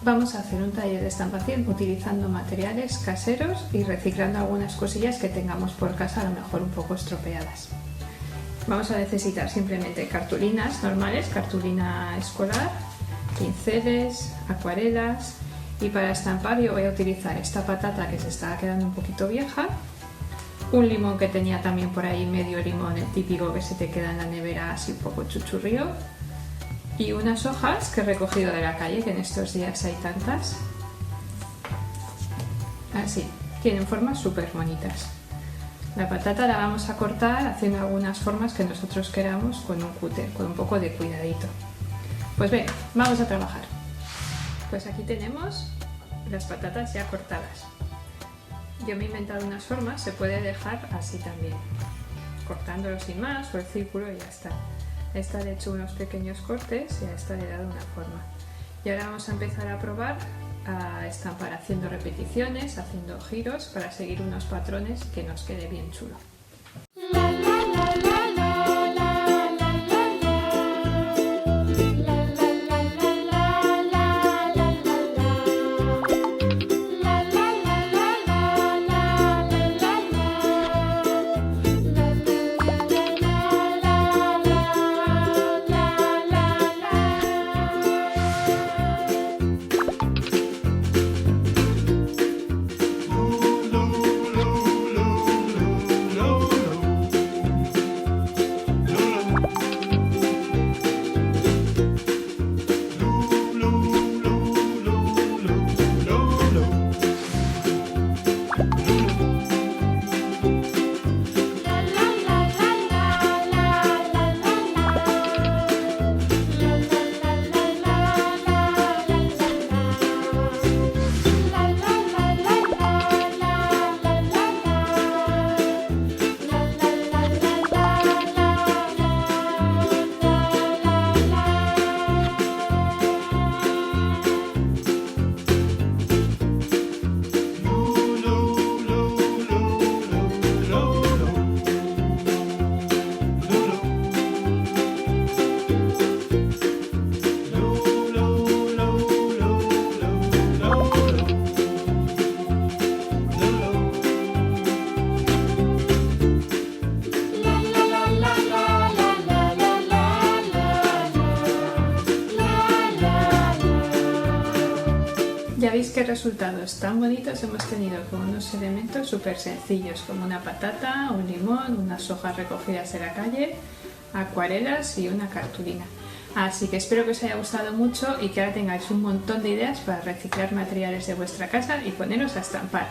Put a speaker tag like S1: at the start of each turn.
S1: vamos a hacer un taller de estampación utilizando materiales caseros y reciclando algunas cosillas que tengamos por casa, a lo mejor un poco estropeadas. Vamos a necesitar simplemente cartulinas normales, cartulina escolar, pinceles, acuarelas, y para estampar yo voy a utilizar esta patata que se está quedando un poquito vieja, un limón que tenía también por ahí, medio limón, el típico que se te queda en la nevera así un poco chuchurrío, y unas hojas que he recogido de la calle, que en estos días hay tantas. Así, tienen formas súper bonitas. La patata la vamos a cortar haciendo algunas formas que nosotros queramos con un cúter, con un poco de cuidadito. Pues venga, vamos a trabajar. Pues aquí tenemos las patatas ya cortadas. Yo me he inventado unas formas, se puede dejar así también, cortándolo sin más o el círculo y ya está. A esta le he hecho unos pequeños cortes y a esta le he dado una forma. Y ahora vamos a empezar a probar a estampar haciendo repeticiones, haciendo giros para seguir unos patrones que nos quede bien chulo. Ya veis qué resultados tan bonitos hemos tenido con unos elementos súper sencillos como una patata, un limón, unas hojas recogidas de la calle, acuarelas y una cartulina. Así que espero que os haya gustado mucho y que ahora tengáis un montón de ideas para reciclar materiales de vuestra casa y poneros a estampar.